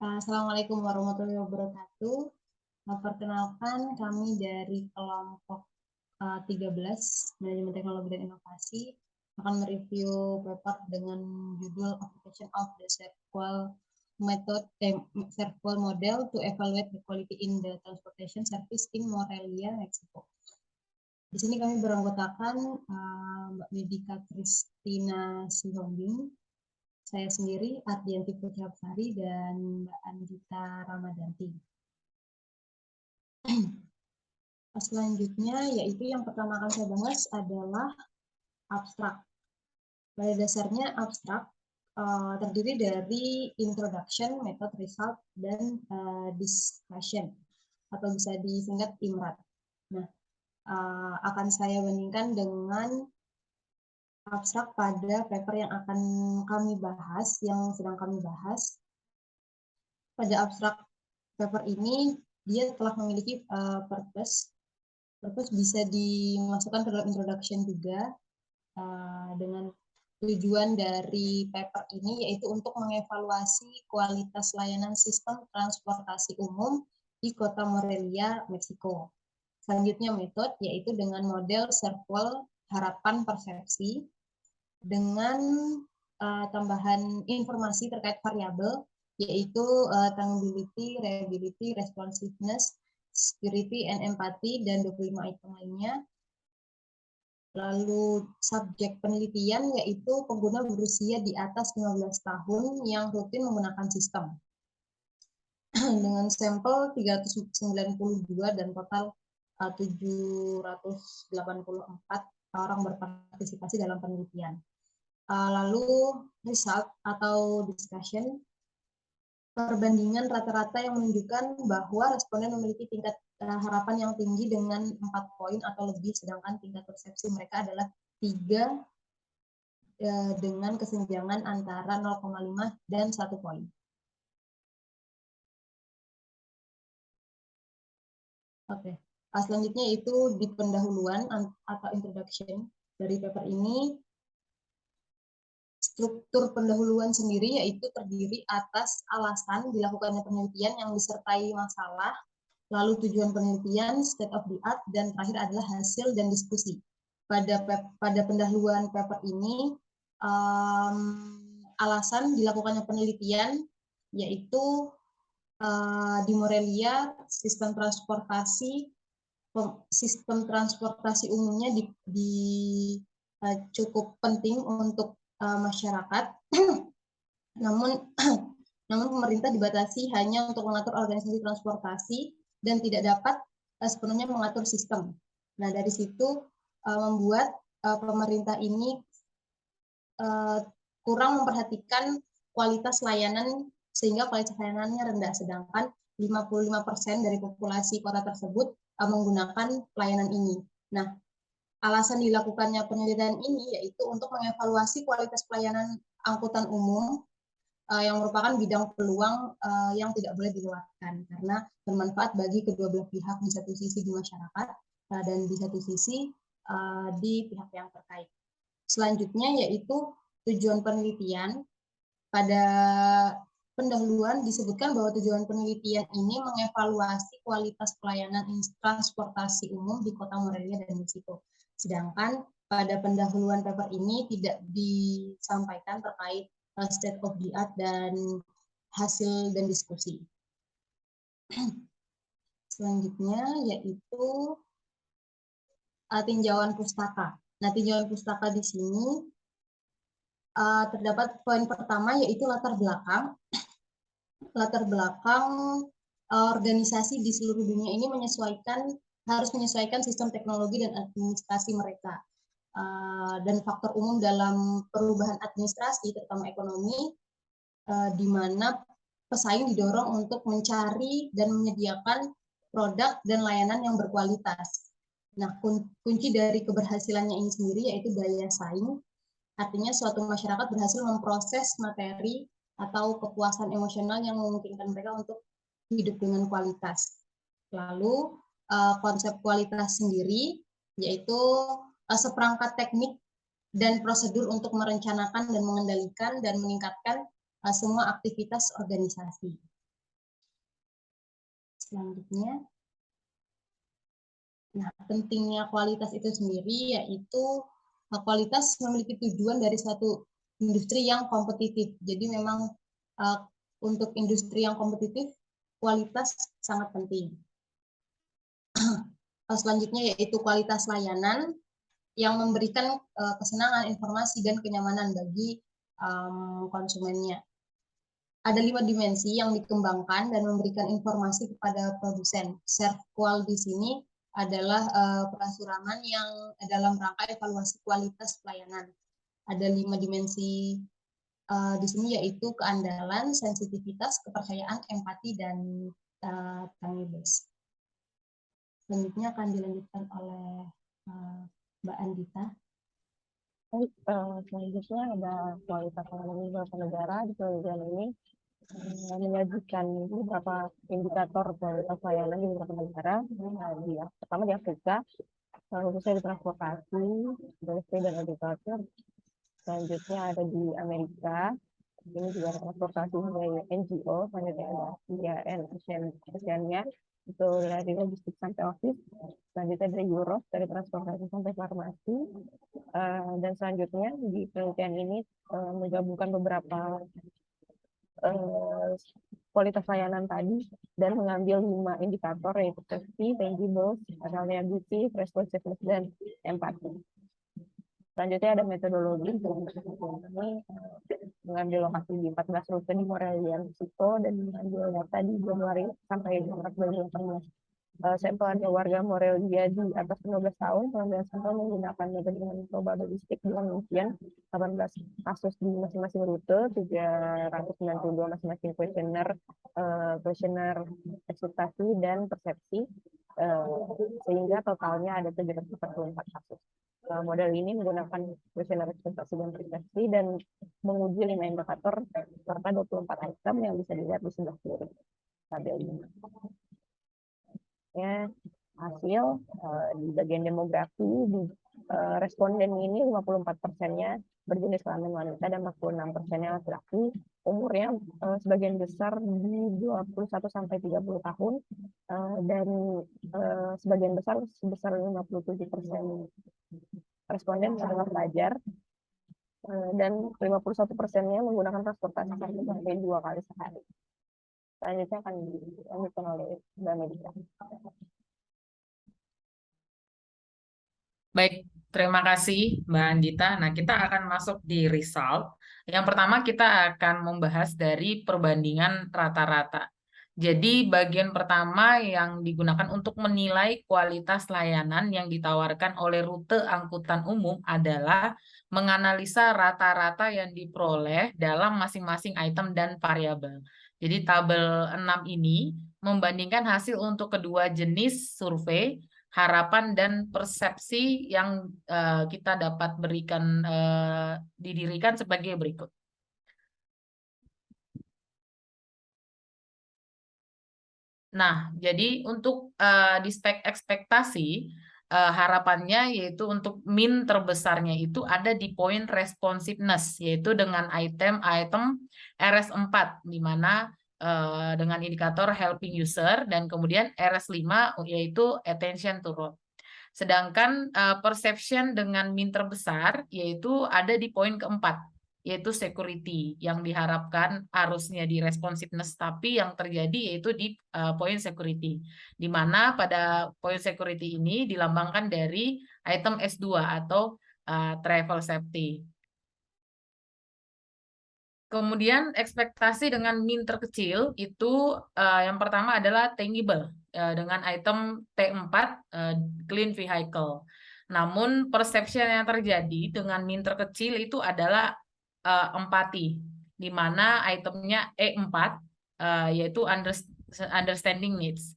Assalamualaikum warahmatullahi wabarakatuh. Perkenalkan, kami dari kelompok 13 Manajemen Teknologi dan Inovasi akan mereview paper dengan judul Application of the SERVQUAL Model to Evaluate the Quality in the Transportation Service in Morelia, Meksiko. Di sini kami beranggotakan Mbak Medika Kristina Sihombing, saya sendiri, Ardianti Putrapsari, dan Mbak Anjita Ramadanti. Selanjutnya, yaitu yang pertama akan saya bahas adalah abstrak. Pada dasarnya, abstrak terdiri dari introduction, method, result, dan discussion, atau bisa disingkat IMRAD. Nah, akan saya bandingkan dengan abstrak pada paper yang akan kami bahas, yang sedang kami bahas. Pada abstrak paper ini, dia telah memiliki purpose bisa dimasukkan ke dalam introduction juga, dengan tujuan dari paper ini yaitu untuk mengevaluasi kualitas layanan sistem transportasi umum di Kota Morelia, Meksiko. Selanjutnya metode, yaitu dengan model SERVQUAL harapan persepsi dengan tambahan informasi terkait variabel, yaitu tangibility, reliability, responsiveness, security, and empathy, dan 25 item lainnya. Lalu subjek penelitian yaitu pengguna berusia di atas 15 tahun yang rutin menggunakan sistem. Dengan sampel 392 dan total 784 orang berpartisipasi dalam penelitian. Lalu result atau discussion, perbandingan rata-rata yang menunjukkan bahwa responden memiliki tingkat harapan yang tinggi dengan 4 poin atau lebih, sedangkan tingkat persepsi mereka adalah 3 dengan kesenjangan antara 0,5 dan 1 poin. Oke. Selanjutnya itu di pendahuluan atau introduction dari paper ini. Struktur pendahuluan sendiri yaitu terdiri atas alasan dilakukannya penelitian yang disertai masalah, lalu tujuan penelitian, state of the art, dan terakhir adalah hasil dan diskusi. Pada pendahuluan paper ini, alasan dilakukannya penelitian yaitu di Morelia sistem transportasi umumnya cukup penting untuk masyarakat. namun pemerintah dibatasi hanya untuk mengatur organisasi transportasi dan tidak dapat sepenuhnya mengatur sistem. Nah, dari situ membuat pemerintah ini kurang memperhatikan kualitas layanan sehingga kualitas layanannya rendah, sedangkan 55% dari populasi kota tersebut menggunakan layanan ini. Nah, alasan dilakukannya penelitian ini yaitu untuk mengevaluasi kualitas pelayanan angkutan umum yang merupakan bidang peluang yang tidak boleh dilewatkan karena bermanfaat bagi kedua belah pihak, di satu sisi di masyarakat dan di satu sisi di pihak yang terkait. Selanjutnya yaitu tujuan penelitian. Pada pendahuluan disebutkan bahwa tujuan penelitian ini mengevaluasi kualitas pelayanan transportasi umum di Kota Morelia dan Meksiko. Sedangkan pada pendahuluan paper ini tidak disampaikan terkait state of the art dan hasil dan diskusi. Selanjutnya yaitu tinjauan pustaka. Nah, tinjauan pustaka di sini terdapat poin pertama yaitu latar belakang. Latar belakang organisasi di seluruh dunia ini harus menyesuaikan sistem teknologi dan administrasi mereka. Dan faktor umum dalam perubahan administrasi, terutama ekonomi, di mana pesaing didorong untuk mencari dan menyediakan produk dan layanan yang berkualitas. Nah, kunci dari keberhasilannya ini sendiri yaitu daya saing. Artinya suatu masyarakat berhasil memproses materi atau kepuasan emosional yang memungkinkan mereka untuk hidup dengan kualitas. Lalu konsep kualitas sendiri yaitu seperangkat teknik dan prosedur untuk merencanakan dan mengendalikan dan meningkatkan semua aktivitas organisasi. Selanjutnya, nah pentingnya kualitas itu sendiri yaitu kualitas memiliki tujuan dari suatu industri yang kompetitif. Jadi memang untuk industri yang kompetitif, kualitas sangat penting. Selanjutnya yaitu kualitas layanan yang memberikan kesenangan, informasi, dan kenyamanan bagi konsumennya. Ada 5 dimensi yang dikembangkan dan memberikan informasi kepada produsen. ServQual di sini adalah perasuraman yang dalam rangka evaluasi kualitas pelayanan. Ada 5 dimensi di sini yaitu keandalan, sensitivitas, kepercayaan, empati, dan tangibles. Selanjutnya akan dilanjutkan oleh Mbak Andita. Selanjutnya ada kualitas layanan beberapa negara. Di penelitian ini menyajikan beberapa indikator kualitas layanan di beberapa negara. Pertama di Afrika, khususnya di transportasi, industri dan agriculture. Selanjutnya ada di Amerika, ini juga transportasi dari NGO. Selanjutnya ada IAN Oceania, itu dari logistik sampai office. Selanjutnya dari Europe, dari transportasi sampai farmasi. Dan selanjutnya di penelitian ini menggabungkan beberapa kualitas layanan tadi dan mengambil 5 indikator yaitu safety, tangible, reliability, responsiveness, dan empati. Selanjutnya ada metodologi. Ini mengambil lokasi di 14 rute di Morelia, Meksiko, dan mengambil data di Januari sampai Maret 2018. Sampel ada warga Morelia di atas 15 tahun, pengambilan sampel menggunakan metode dengan probabilistik dengan rincian 18 kasus di masing-masing rute, 392 masing-masing kuesioner ekspektasi dan persepsi, sehingga totalnya ada 744 kasus. Model ini menggunakan kuesioner ekspektasi dan persepsi dan menguji 5 indikator serta 24 item yang bisa dilihat di sebelah kiri tabel ini. Ya, hasil di bagian demografi di responden ini 54%-nya berjenis kelamin wanita dan 46%-nya laki-laki. Umurnya sebagian besar di 21 sampai 30 tahun dan sebagian besar sebesar 57% responden adalah pelajar dan 51%-nya menggunakan transportasi sampai 2 kali sehari. Selanjutnya akan dilanjutkan oleh Mbak Medika. Baik, terima kasih Mbak Andita. Nah, kita akan masuk di result. Yang pertama kita akan membahas dari perbandingan rata-rata. Jadi bagian pertama yang digunakan untuk menilai kualitas layanan yang ditawarkan oleh rute angkutan umum adalah menganalisa rata-rata yang diperoleh dalam masing-masing item dan variabel. Jadi tabel 6 ini membandingkan hasil untuk kedua jenis survei, harapan dan persepsi yang kita dapat berikan didirikan sebagai berikut. Nah, jadi untuk di spek ekspektasi harapannya yaitu untuk min terbesarnya itu ada di poin responsiveness, yaitu dengan item RS4 di mana dengan indikator helping user, dan kemudian RS5 yaitu attention to road. Sedangkan perception dengan min terbesar yaitu ada di poin keempat, yaitu security, yang diharapkan harusnya di responsiveness, tapi yang terjadi yaitu di poin security, di mana pada poin security ini dilambangkan dari item S2 atau travel safety. Kemudian ekspektasi dengan min terkecil itu yang pertama adalah tangible dengan item T4 clean vehicle. Namun perception yang terjadi dengan min terkecil itu adalah empati, di mana itemnya E4 yaitu understanding needs.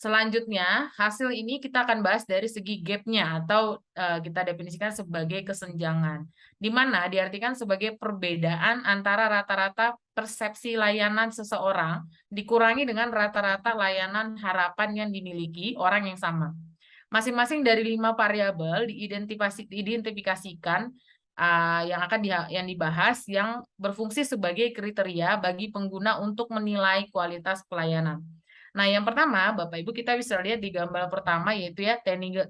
Selanjutnya, hasil ini kita akan bahas dari segi gap-nya atau kita definisikan sebagai kesenjangan, di mana diartikan sebagai perbedaan antara rata-rata persepsi layanan seseorang dikurangi dengan rata-rata layanan harapan yang dimiliki orang yang sama. Masing-masing dari 5 variabel diidentifikasikan yang dibahas yang berfungsi sebagai kriteria bagi pengguna untuk menilai kualitas pelayanan. Nah, yang pertama, Bapak Ibu, kita bisa lihat di gambar pertama, yaitu ya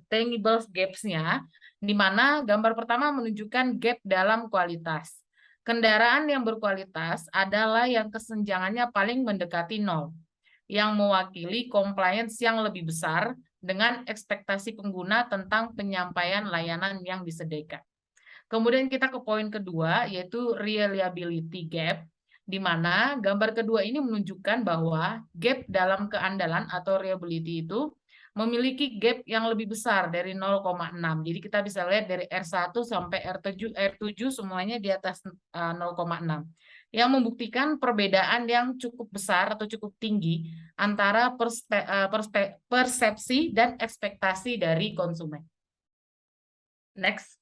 tangible gaps-nya, di mana gambar pertama menunjukkan gap dalam kualitas. Kendaraan yang berkualitas adalah yang kesenjangannya paling mendekati nol, yang mewakili compliance yang lebih besar dengan ekspektasi pengguna tentang penyampaian layanan yang disediakan. Kemudian kita ke poin kedua, yaitu reliability gap, di mana gambar kedua ini menunjukkan bahwa gap dalam keandalan atau reliability itu memiliki gap yang lebih besar dari 0,6. Jadi kita bisa lihat dari R1 sampai R7 semuanya di atas 0,6. Yang membuktikan perbedaan yang cukup besar atau cukup tinggi antara persepsi dan ekspektasi dari konsumen. Next.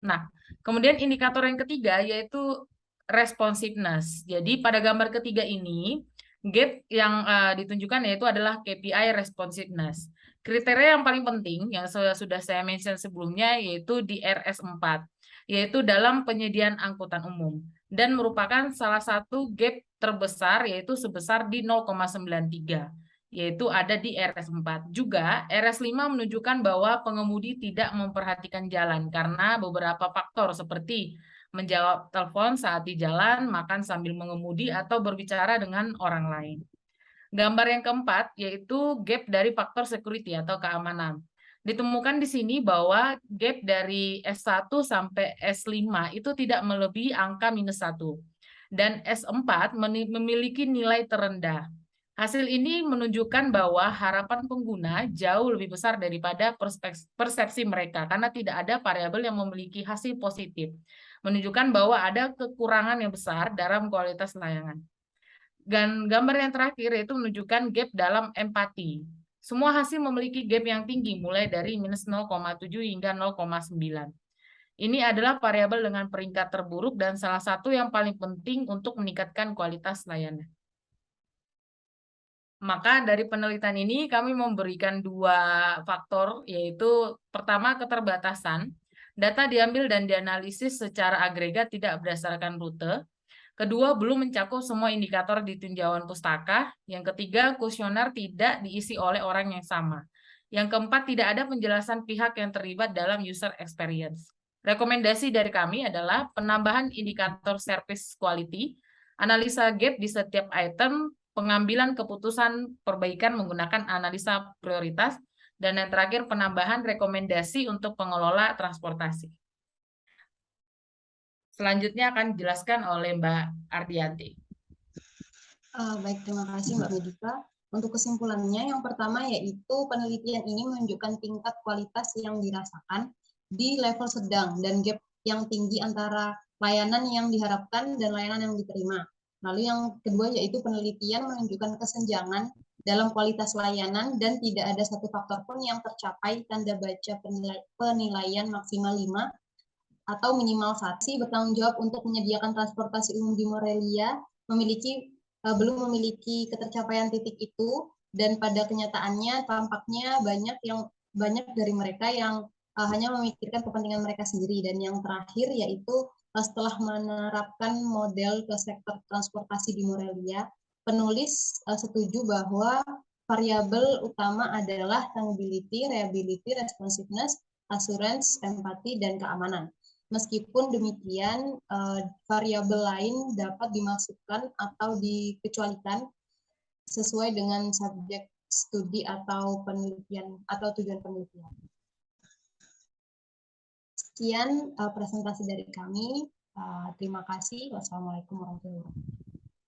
Nah, kemudian indikator yang ketiga yaitu responsiveness. Jadi pada gambar ketiga ini, gap yang ditunjukkan yaitu adalah KPI responsiveness. Kriteria yang paling penting yang sudah saya mention sebelumnya yaitu di RS4, yaitu dalam penyediaan angkutan umum. Dan merupakan salah satu gap terbesar yaitu sebesar di 0,93. Yaitu ada di RS4. Juga RS5 menunjukkan bahwa pengemudi tidak memperhatikan jalan karena beberapa faktor seperti menjawab telepon saat di jalan, makan sambil mengemudi, atau berbicara dengan orang lain. Gambar yang keempat yaitu gap dari faktor security atau keamanan. Ditemukan di sini bahwa gap dari S1 sampai S5 itu tidak melebihi angka -1. Dan S4 memiliki nilai terendah. Hasil ini menunjukkan bahwa harapan pengguna jauh lebih besar daripada persepsi mereka karena tidak ada variabel yang memiliki hasil positif. Menunjukkan bahwa ada kekurangan yang besar dalam kualitas layanan. Dan gambar yang terakhir yaitu menunjukkan gap dalam empati. Semua hasil memiliki gap yang tinggi mulai dari -0,7 hingga 0,9. Ini adalah variabel dengan peringkat terburuk dan salah satu yang paling penting untuk meningkatkan kualitas layanan. Maka dari penelitian ini kami memberikan dua faktor, yaitu pertama keterbatasan, data diambil dan dianalisis secara agregat tidak berdasarkan rute. Kedua, belum mencakup semua indikator di tinjauan pustaka. Yang ketiga, kuesioner tidak diisi oleh orang yang sama. Yang keempat, tidak ada penjelasan pihak yang terlibat dalam user experience. Rekomendasi dari kami adalah penambahan indikator service quality, analisa gap di setiap item, pengambilan keputusan perbaikan menggunakan analisa prioritas, dan yang terakhir penambahan rekomendasi untuk pengelola transportasi. Selanjutnya akan dijelaskan oleh Mbak Ardianti. Baik, terima kasih Mbak Medika. Untuk kesimpulannya, yang pertama yaitu penelitian ini menunjukkan tingkat kualitas yang dirasakan di level sedang dan gap yang tinggi antara layanan yang diharapkan dan layanan yang diterima. Lalu yang kedua yaitu penelitian menunjukkan kesenjangan dalam kualitas layanan dan tidak ada satu faktor pun yang tercapai tanda baca penilaian maksimal 5 atau minimal 1 bertanggung jawab untuk menyediakan transportasi umum di Morelia belum memiliki ketercapaian titik itu, dan pada kenyataannya tampaknya banyak dari mereka yang hanya memikirkan kepentingan mereka sendiri. Dan yang terakhir yaitu setelah menerapkan model ke sektor transportasi di Morelia, penulis setuju bahwa variabel utama adalah tangibility, reliability, responsiveness, assurance, empati, dan keamanan. Meskipun demikian, variabel lain dapat dimasukkan atau dikecualikan sesuai dengan subjek studi atau penelitian atau tujuan penelitian. Sekian presentasi dari kami. Terima kasih. Wassalamualaikum warahmatullahi wabarakatuh.